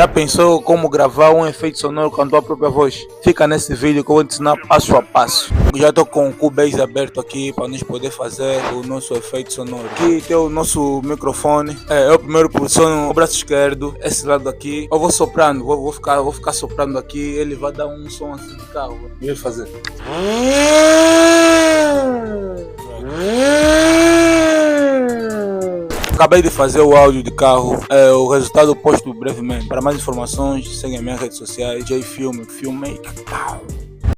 Já pensou como gravar um efeito sonoro com a tua própria voz? Fica nesse vídeo que eu vou te ensinar passo a passo. Já estou com o Cubase aberto aqui para nós poder fazer o nosso efeito sonoro. Aqui tem o nosso microfone. Eu primeiro posiciono o braço esquerdo, esse lado aqui. Eu vou soprando, vou ficar soprando aqui. Ele vai dar um som assim de carro. Vou fazer. Acabei de fazer o áudio de carro, o resultado posto brevemente. Para mais informações, segue as minhas redes sociais, JFilm, Filmmaker.